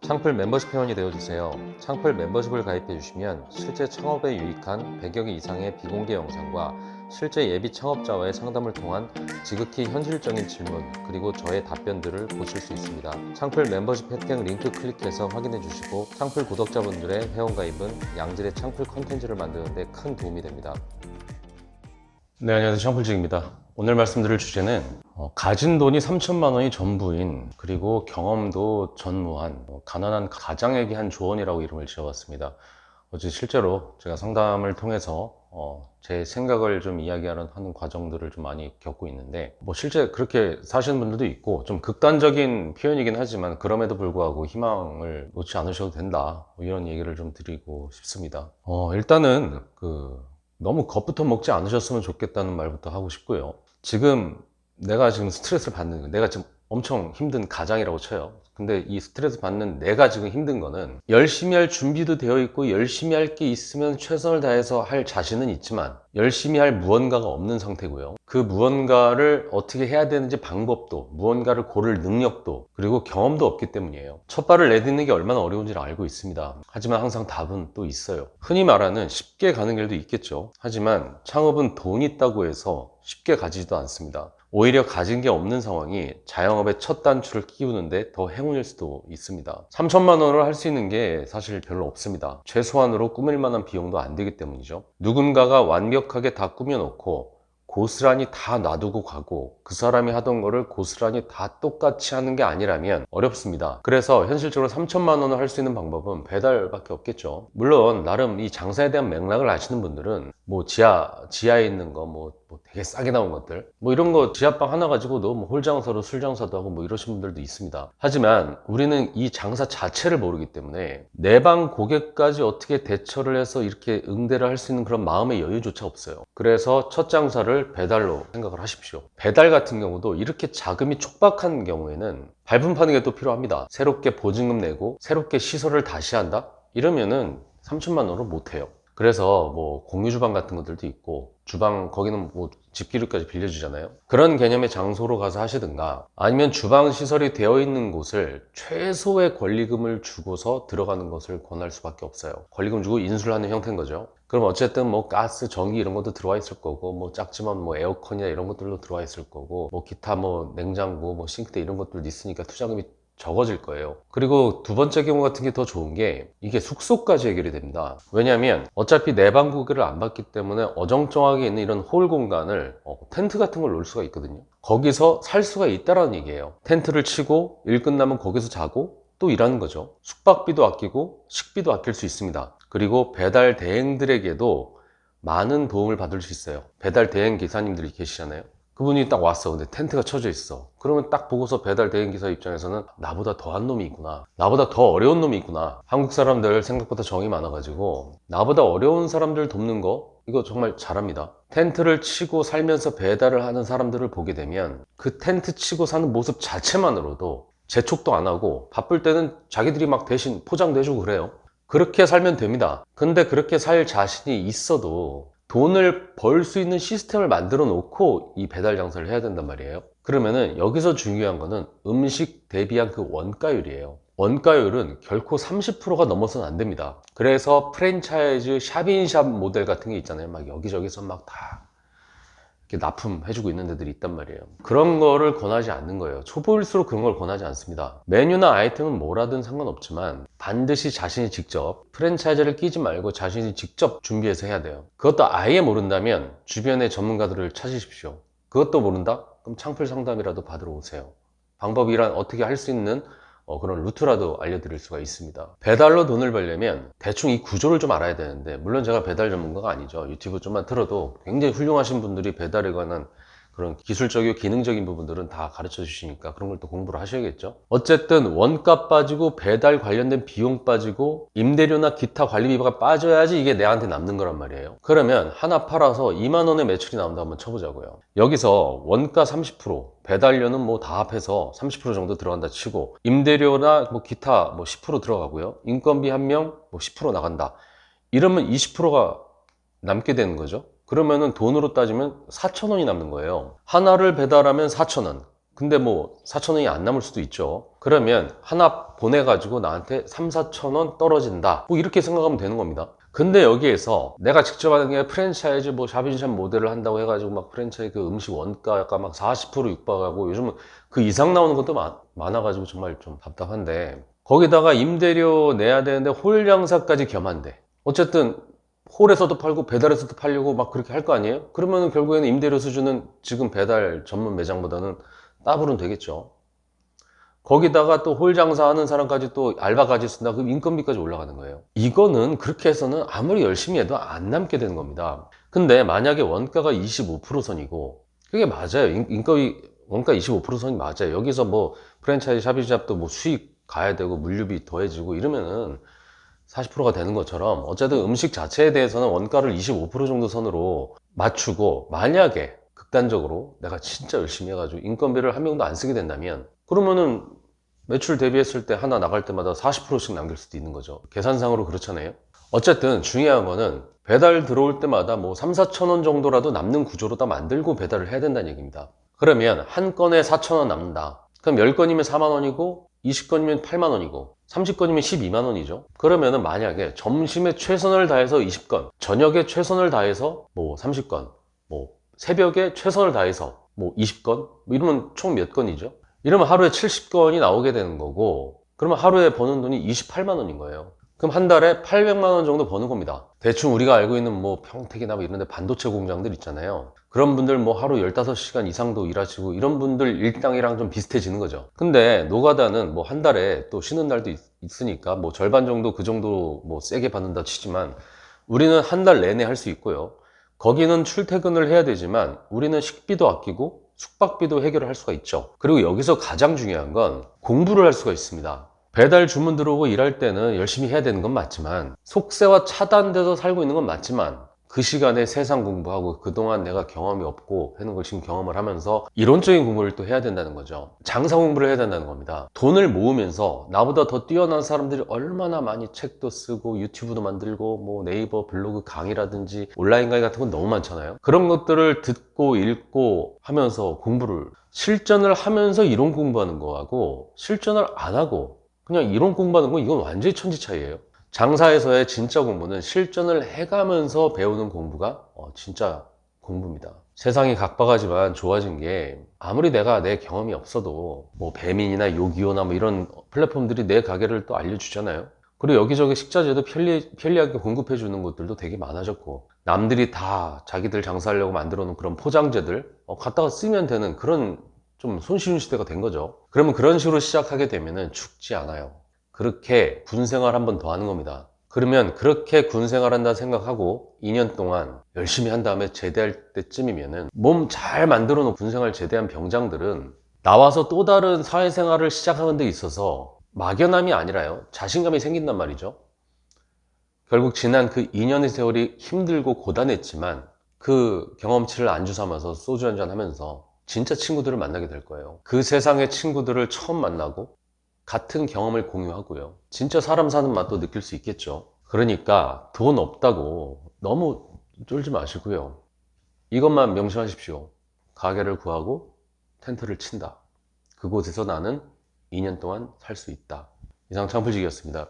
창풀 멤버십 회원이 되어주세요. 창풀 멤버십을 가입해주시면 실제 창업에 유익한 100여 개 이상의 비공개 영상과 실제 예비 창업자와의 상담을 통한 지극히 현실적인 질문 그리고 저의 답변들을 보실 수 있습니다. 창풀 멤버십 혜택 링크 클릭해서 확인해 주시고 창풀 구독자분들의 회원가입은 양질의 창풀 컨텐츠를 만드는 데 큰 도움이 됩니다. 네, 안녕하세요. 창풀직입니다. 오늘 말씀드릴 주제는 가진 돈이 3천만 원이 전부인, 그리고 경험도 전무한 가난한 가장에게 한 조언이라고 이름을 지어봤습니다. 어제 실제로 제가 상담을 통해서 제 생각을 좀 이야기하는 하는 과정들을 좀 많이 겪고 있는데, 실제 그렇게 사시는 분들도 있고, 좀 극단적인 표현이긴 하지만 그럼에도 불구하고 희망을 놓지 않으셔도 된다, 이런 얘기를 좀 드리고 싶습니다. 일단은 너무 겁부터 먹지 않으셨으면 좋겠다는 말부터 하고 싶고요. 지금 내가 지금 스트레스를 받는 거, 내가 지금 엄청 힘든 가장이라고 쳐요. 근데 이 스트레스 받는 내가 지금 힘든 거는 열심히 할 준비도 되어 있고 열심히 할 게 있으면 최선을 다해서 할 자신은 있지만 열심히 할 무언가가 없는 상태고요. 그 무언가를 어떻게 해야 되는지 방법도, 무언가를 고를 능력도, 그리고 경험도 없기 때문이에요. 첫 발을 내딛는 게 얼마나 어려운지를 알고 있습니다. 하지만 항상 답은 또 있어요. 흔히 말하는 쉽게 가는 길도 있겠죠. 하지만 창업은 돈 있다고 해서 쉽게 가지지도 않습니다. 오히려 가진 게 없는 상황이 자영업의 첫 단추를 끼우는데 더 행운일 수도 있습니다. 3천만 원으로 할 수 있는 게 사실 별로 없습니다. 최소한으로 꾸밀 만한 비용도 안 되기 때문이죠. 누군가가 완벽하게 다 꾸며놓고 고스란히 다 놔두고 가고 그 사람이 하던 거를 고스란히 다 똑같이 하는 게 아니라면 어렵습니다. 그래서 현실적으로 3천만 원을 할 수 있는 방법은 배달밖에 없겠죠. 물론 나름 이 장사에 대한 맥락을 아시는 분들은 지하에 있는 거 되게 싸게 나온 것들 이런 거 지하방 하나 가지고도 홀장사로 술장사도 하고 이러신 분들도 있습니다. 하지만 우리는 이 장사 자체를 모르기 때문에 내 방 고객까지 어떻게 대처를 해서 이렇게 응대를 할 수 있는 그런 마음의 여유조차 없어요. 그래서 첫 장사를 배달로 생각을 하십시오. 배달 같은 경우도 이렇게 자금이 촉박한 경우에는 발품 파는 게 또 필요합니다. 새롭게 보증금 내고 새롭게 시설을 다시 한다? 이러면은 3천만 원으로 못해요. 그래서 공유 주방 같은 것들도 있고, 주방 거기는 집기류까지 빌려주잖아요. 그런 개념의 장소로 가서 하시든가, 아니면 주방 시설이 되어 있는 곳을 최소의 권리금을 주고서 들어가는 것을 권할 수밖에 없어요. 권리금 주고 인수를 하는 형태인 거죠. 그럼 어쨌든 가스, 전기 이런 것도 들어와 있을 거고, 작지만 에어컨이나 이런 것들도 들어와 있을 거고, 기타 냉장고, 싱크대 이런 것들도 있으니까 투자금이 적어질 거예요. 그리고 두 번째 경우 같은 게 더 좋은 게 이게 숙소까지 해결이 됩니다. 왜냐하면 어차피 내방 구기를 안 받기 때문에 어정쩡하게 있는 이런 홀 공간을 텐트 같은 걸 놓을 수가 있거든요. 거기서 살 수가 있다라는 얘기예요. 텐트를 치고 일 끝나면 거기서 자고 또 일하는 거죠. 숙박비도 아끼고 식비도 아낄 수 있습니다. 그리고 배달 대행들에게도 많은 도움을 받을 수 있어요. 배달 대행 기사님들이 계시잖아요. 그분이 딱 왔어. 근데 텐트가 쳐져 있어. 그러면 딱 보고서 배달 대행기사 입장에서는 나보다 더한 놈이 있구나, 나보다 더 어려운 놈이 있구나. 한국 사람들 생각보다 정이 많아가지고 나보다 어려운 사람들 돕는 거 이거 정말 잘합니다. 텐트를 치고 살면서 배달을 하는 사람들을 보게 되면 그 텐트 치고 사는 모습 자체만으로도 재촉도 안 하고 바쁠 때는 자기들이 대신 포장도 해주고 그래요. 그렇게 살면 됩니다. 근데 그렇게 살 자신이 있어도 돈을 벌 수 있는 시스템을 만들어 놓고 이 배달 장사를 해야 된단 말이에요. 그러면은 여기서 중요한 거는 음식 대비한 그 원가율이에요. 원가율은 결코 30%가 넘어서는 안 됩니다. 그래서 프랜차이즈 샵인샵 모델 같은 게 있잖아요. 여기저기서 다 이렇게 납품해주고 있는 데들이 있단 말이에요. 그런 거를 권하지 않는 거예요. 초보일수록 그런 걸 권하지 않습니다. 메뉴나 아이템은 뭐라든 상관없지만 반드시 자신이 직접, 프랜차이즈를 끼지 말고 자신이 직접 준비해서 해야 돼요. 그것도 아예 모른다면 주변의 전문가들을 찾으십시오. 그것도 모른다? 그럼 창풀 상담이라도 받으러 오세요. 방법이란 어떻게 할 수 있는 그런 루트라도 알려드릴 수가 있습니다. 배달로 돈을 벌려면 대충 이 구조를 좀 알아야 되는데, 물론 제가 배달 전문가가 아니죠. 유튜브 좀만 틀어도 굉장히 훌륭하신 분들이 배달에 관한 그런 기술적이고 기능적인 부분들은 다 가르쳐 주시니까 그런 걸 또 공부를 하셔야겠죠. 어쨌든 원가 빠지고 배달 관련된 비용 빠지고 임대료나 기타 관리비가 빠져야지 이게 내한테 남는 거란 말이에요. 그러면 하나 팔아서 2만 원의 매출이 나온다 한번 쳐보자고요. 여기서 원가 30%, 배달료는 다 합해서 30% 정도 들어간다 치고, 임대료나 기타 10% 들어가고요. 인건비 한 명 10% 나간다. 이러면 20%가 남게 되는 거죠. 그러면은 돈으로 따지면 4,000원이 남는 거예요. 하나를 배달하면 4,000원. 근데 뭐 4,000원이 안 남을 수도 있죠. 그러면 하나 보내가지고 나한테 3, 4,000원 떨어진다. 뭐 이렇게 생각하면 되는 겁니다. 근데 여기에서 내가 직접 하는 게 프랜차이즈 뭐 샵인샵 모델을 한다고 해가지고 막 프랜차이즈 그 음식 원가가 막 40% 육박하고 요즘은 그 이상 나오는 것도 많아가지고 정말 좀 답답한데, 거기다가 임대료 내야 되는데 홀 장사까지 겸한데, 어쨌든 홀에서도 팔고 배달에서도 팔려고 막 그렇게 할 거 아니에요? 그러면 결국에는 임대료 수준은 지금 배달 전문 매장보다는 따블은 되겠죠. 거기다가 또 홀 장사하는 사람까지 또 알바까지 쓴다. 그럼 인건비까지 올라가는 거예요. 이거는 그렇게 해서는 아무리 열심히 해도 안 남게 되는 겁니다. 근데 만약에 원가가 25% 선이고, 그게 맞아요. 인건비 원가 25% 선이 맞아요. 여기서 뭐 프랜차이즈 샵이샵도 뭐 수익 가야 되고 물류비 더해지고 이러면은 40%가 되는 것처럼, 어쨌든 음식 자체에 대해서는 원가를 25% 정도 선으로 맞추고, 만약에 극단적으로 내가 진짜 열심히 해가지고 인건비를 한 명도 안 쓰게 된다면, 그러면은 매출 대비했을 때 하나 나갈 때마다 40%씩 남길 수도 있는 거죠. 계산상으로 그렇잖아요. 어쨌든 중요한 거는 배달 들어올 때마다 뭐 3, 4천 원 정도라도 남는 구조로 다 만들고 배달을 해야 된다는 얘기입니다. 그러면 한 건에 4천 원 남는다. 그럼 10건이면 4만 원이고 20건이면 8만 원이고 30건이면 12만 원이죠. 그러면은 만약에 점심에 최선을 다해서 20건, 저녁에 최선을 다해서 뭐 30건, 뭐 새벽에 최선을 다해서 뭐 20건, 뭐 이러면 총 몇 건이죠? 이러면 하루에 70건이 나오게 되는 거고, 그러면 하루에 버는 돈이 28만 원인 거예요. 그럼 한 달에 800만 원 정도 버는 겁니다. 대충 우리가 알고 있는 뭐 평택이나 뭐 이런 데 반도체 공장들 있잖아요. 그런 분들 뭐 하루 15시간 이상도 일하시고 이런 분들 일당이랑 좀 비슷해지는 거죠. 근데 노가다는 뭐 한 달에 또 쉬는 날도 있으니까 뭐 절반 정도 그 정도 뭐 세게 받는다 치지만, 우리는 한 달 내내 할 수 있고요. 거기는 출퇴근을 해야 되지만 우리는 식비도 아끼고 숙박비도 해결을 할 수가 있죠. 그리고 여기서 가장 중요한 건 공부를 할 수가 있습니다. 배달 주문 들어오고 일할 때는 열심히 해야 되는 건 맞지만, 속세와 차단돼서 살고 있는 건 맞지만, 그 시간에 세상 공부하고 그동안 내가 경험이 없고 하는 걸 지금 경험을 하면서 이론적인 공부를 또 해야 된다는 거죠. 장사 공부를 해야 된다는 겁니다. 돈을 모으면서 나보다 더 뛰어난 사람들이 얼마나 많이 책도 쓰고 유튜브도 만들고 뭐 네이버 블로그 강의라든지 온라인 강의 같은 건 너무 많잖아요. 그런 것들을 듣고 읽고 하면서 공부를, 실전을 하면서 이론 공부하는 거하고 실전을 안 하고 그냥 이론 공부하는 건, 이건 완전히 천지 차이예요. 장사에서의 진짜 공부는 실전을 해가면서 배우는 공부가 진짜 공부입니다. 세상이 각박하지만 좋아진 게, 아무리 내가 내 경험이 없어도 뭐 배민이나 요기요나 뭐 이런 플랫폼들이 내 가게를 또 알려주잖아요. 그리고 여기저기 식자재도 편리하게 공급해 주는 곳들도 되게 많아졌고, 남들이 다 자기들 장사하려고 만들어 놓은 그런 포장재들 갖다가 쓰면 되는 그런 좀 손쉬운 시대가 된 거죠. 그러면 그런 식으로 시작하게 되면은 죽지 않아요. 그렇게 군 생활 한 번 더 하는 겁니다. 그러면 그렇게 군 생활한다 생각하고 2년 동안 열심히 한 다음에 제대할 때쯤이면은, 몸 잘 만들어 놓은 군 생활 제대한 병장들은 나와서 또 다른 사회생활을 시작하는 데 있어서 막연함이 아니라요, 자신감이 생긴단 말이죠. 결국 지난 그 2년의 세월이 힘들고 고단했지만 그 경험치를 안주 삼아서 소주 한잔 하면서 진짜 친구들을 만나게 될 거예요. 그 세상의 친구들을 처음 만나고 같은 경험을 공유하고요. 진짜 사람 사는 맛도 느낄 수 있겠죠. 그러니까 돈 없다고 너무 쫄지 마시고요. 이것만 명심하십시오. 가게를 구하고 텐트를 친다. 그곳에서 나는 2년 동안 살 수 있다. 이상 창풀직이었습니다.